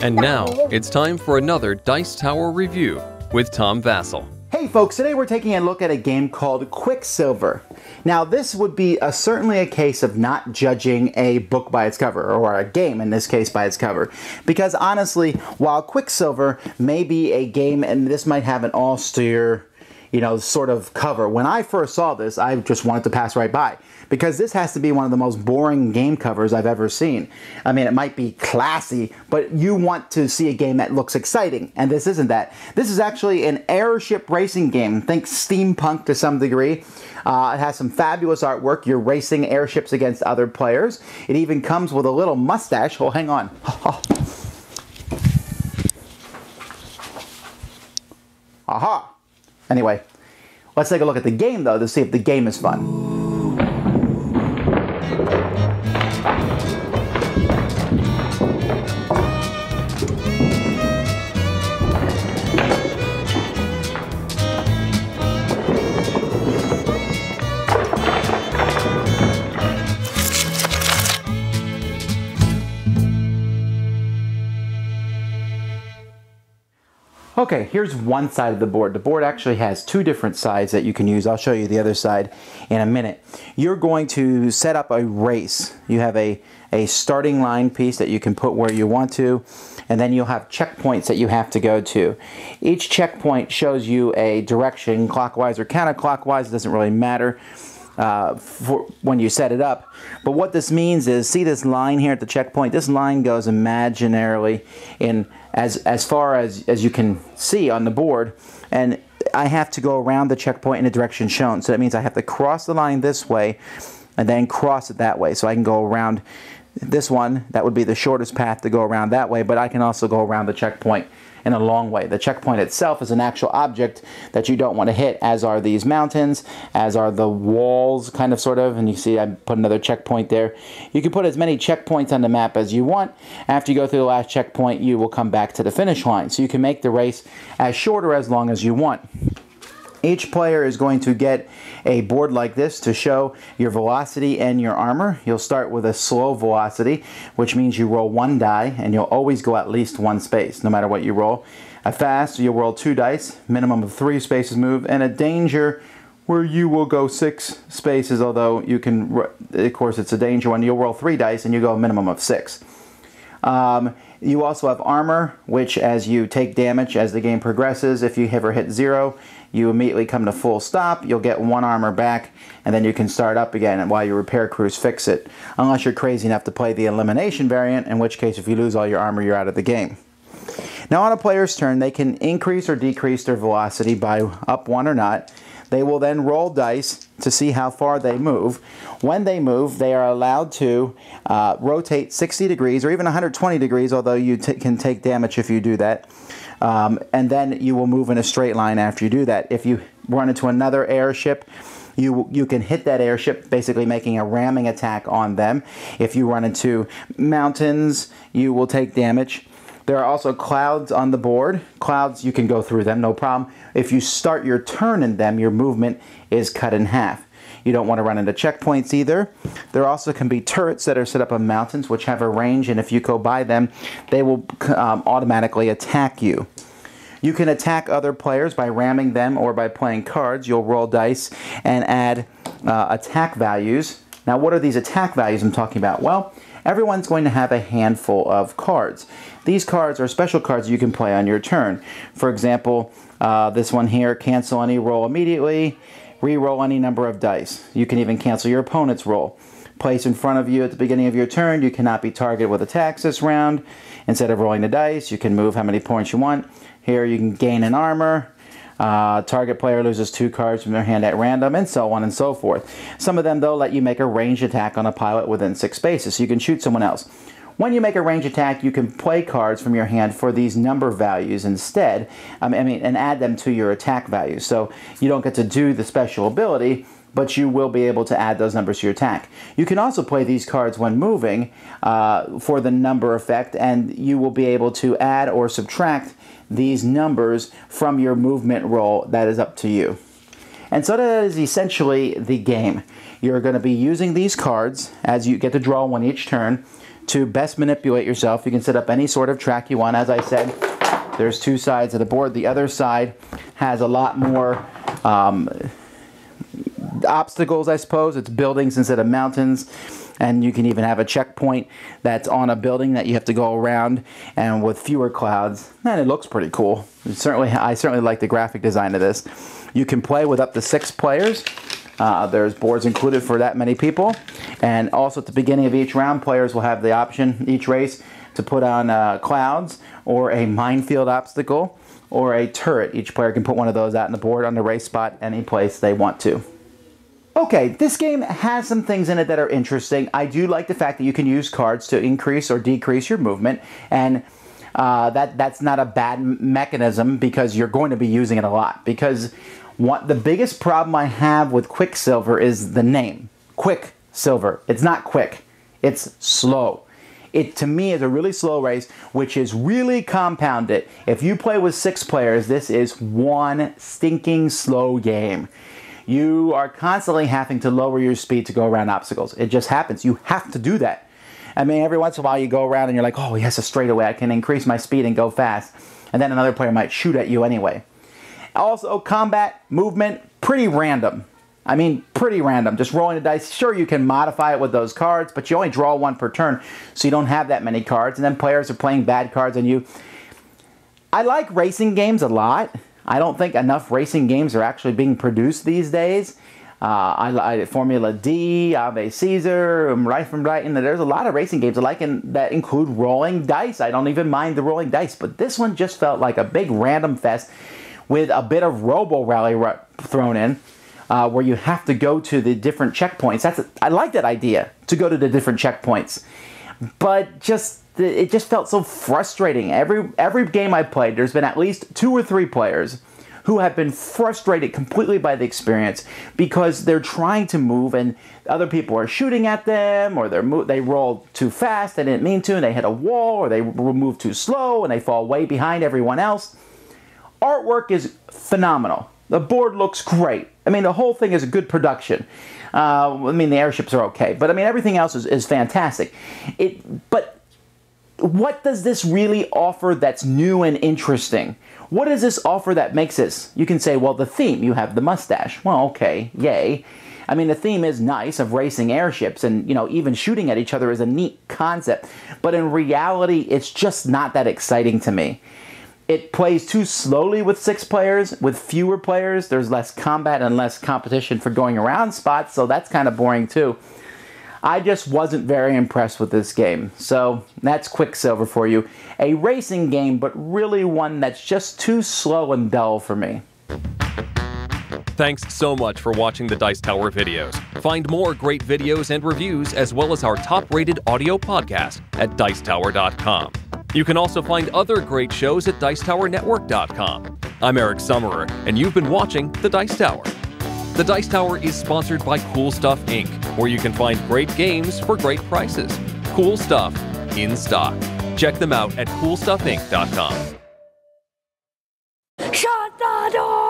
And now, it's time for another Dice Tower review with Tom Vasel. Hey folks, today we're taking a look at a game called Quicksilver. Now this would be certainly a case of not judging a book by its cover, or a game in this case by its cover. Because honestly, while Quicksilver may be a game, and this might have an austere, sort of cover. When I first saw this, I just wanted to pass right by. Because this has to be one of the most boring game covers I've ever seen. I mean, it might be classy, but you want to see a game that looks exciting, and this isn't that. This is actually an airship racing game. Think steampunk to some degree. It has some fabulous artwork. You're racing airships against other players. It even comes with a little mustache. Oh, hang on. Aha! Anyway, let's take a look at the game, though, to see if the game is fun. Okay, here's one side of the board. The board actually has two different sides that you can use. I'll show you the other side in a minute. You're going to set up a race. You have a starting line piece that you can put where you want to, and then you'll have checkpoints that you have to go to. Each checkpoint shows you a direction, clockwise or counterclockwise. It doesn't really matter for when you set it up. But what this means is, see this line here at the checkpoint? This line goes imaginarily in as far as you can see on the board, and I have to go around the checkpoint in the direction shown. So that means I have to cross the line this way and then cross it that way. So I can go around this one. That would be the shortest path to go around that way, but I can also go around the checkpoint in a long way. The checkpoint itself is an actual object that you don't want to hit, as are these mountains, as are the walls, kind of, sort of, and you see I put another checkpoint there. You can put as many checkpoints on the map as you want. After you go through the last checkpoint, you will come back to the finish line. So you can make the race as short or as long as you want. Each player is going to get a board like this to show your velocity and your armor. You'll start with a slow velocity, which means you roll one die, and you'll always go at least one space, no matter what you roll. A fast, you'll roll 2 dice, minimum of 3 spaces move, and a danger, where you will go 6 spaces, although you can, of course it's a danger one, you'll roll 3 dice and you go a minimum of 6. You also have armor, which as you take damage as the game progresses, if you ever hit 0, you immediately come to full stop. You'll get 1 armor back, and then you can start up again and while your repair crews fix it. Unless you're crazy enough to play the elimination variant, in which case if you lose all your armor, you're out of the game. Now on a player's turn, they can increase or decrease their velocity by up 1 or not. They will then roll dice to see how far they move. When they move, they are allowed to rotate 60 degrees or even 120 degrees, although you can take damage if you do that. And then you will move in a straight line after you do that. If you run into another airship, you can hit that airship, basically making a ramming attack on them. If you run into mountains, you will take damage. There are also clouds on the board. Clouds, you can go through them, no problem. If you start your turn in them, your movement is cut in half. You don't want to run into checkpoints either. There also can be turrets that are set up on mountains, which have a range, and if you go by them, they will automatically attack you. You can attack other players by ramming them or by playing cards. You'll roll dice and add attack values. Now, what are these attack values I'm talking about? Well, everyone's going to have a handful of cards. These cards are special cards you can play on your turn. For example, this one here, cancel any roll immediately, re-roll any number of dice. You can even cancel your opponent's roll. Place in front of you at the beginning of your turn, you cannot be targeted with attacks this round. Instead of rolling the dice, you can move how many points you want. Here you can gain an armor. Target player loses 2 cards from their hand at random, and so on and so forth. Some of them, though, let you make a ranged attack on a pilot within 6 spaces, so you can shoot someone else. When you make a range attack, you can play cards from your hand for these number values instead, and add them to your attack values. So you don't get to do the special ability, but you will be able to add those numbers to your attack. You can also play these cards when moving for the number effect, and you will be able to add or subtract these numbers from your movement roll. That is up to you. And so that is essentially the game. You're going to be using these cards, as you get to draw one each turn, to best manipulate yourself. You can set up any sort of track you want. As I said, there's two sides of the board. The other side has a lot more obstacles, I suppose. It's buildings instead of mountains. And you can even have a checkpoint that's on a building that you have to go around, and with fewer clouds. And it looks pretty cool. I certainly like the graphic design of this. You can play with up to 6 players. There's boards included for that many people. And also at the beginning of each round, players will have the option, each race, to put on clouds or a minefield obstacle or a turret. Each player can put one of those out on the board on the race spot any place they want to. Okay, this game has some things in it that are interesting. I do like the fact that you can use cards to increase or decrease your movement, and that's not a bad mechanism because you're going to be using it a lot. Because the biggest problem I have with Quicksilver is the name, Quicksilver. It's not quick, it's slow. It, to me, is a really slow race, which is really compounded. If you play with 6 players, this is one stinking slow game. You are constantly having to lower your speed to go around obstacles. It just happens. You have to do that. I mean, every once in a while you go around and you're like, oh, yes, a straightaway. I can increase my speed and go fast. And then another player might shoot at you anyway. Also, combat, movement, pretty random. I mean, pretty random. Just rolling the dice. Sure, you can modify it with those cards, but you only draw 1 per turn, so you don't have that many cards. And then players are playing bad cards on you. I like racing games a lot. I don't think enough racing games are actually being produced these days. Formula D, Ave Caesar, Right from Brighton. There's a lot of racing games I like that include rolling dice. I don't even mind the rolling dice, but this one just felt like a big random fest with a bit of Robo Rally thrown in, where you have to go to the different checkpoints. I like that idea, to go to the different checkpoints, but it just felt so frustrating. Every game I played, there's been at least 2 or 3 players who have been frustrated completely by the experience because they're trying to move and other people are shooting at them, or they roll too fast, they didn't mean to, and they hit a wall, or they move too slow and they fall way behind everyone else. Artwork is phenomenal. The board looks great. I mean, the whole thing is a good production. I mean, the airships are okay, but I mean, everything else is fantastic. But what does this really offer that's new and interesting? What does this offer that makes this? You can say, well, the theme, you have the mustache. Well, okay, yay. I mean, the theme is nice, of racing airships, and, you know, even shooting at each other is a neat concept. But in reality, it's just not that exciting to me. It plays too slowly with 6 players. With fewer players, there's less combat and less competition for going around spots, so that's kind of boring too. I just wasn't very impressed with this game. So that's Quicksilver for you. A racing game, but really one that's just too slow and dull for me. Thanks so much for watching the Dice Tower videos. Find more great videos and reviews, as well as our top-rated audio podcast at Dicetower.com. You can also find other great shows at Dicetowernetwork.com. I'm Eric Summerer, and you've been watching The Dice Tower. The Dice Tower is sponsored by Cool Stuff Inc., where you can find great games for great prices. Cool stuff in stock. Check them out at CoolStuffInc.com. Shut the door!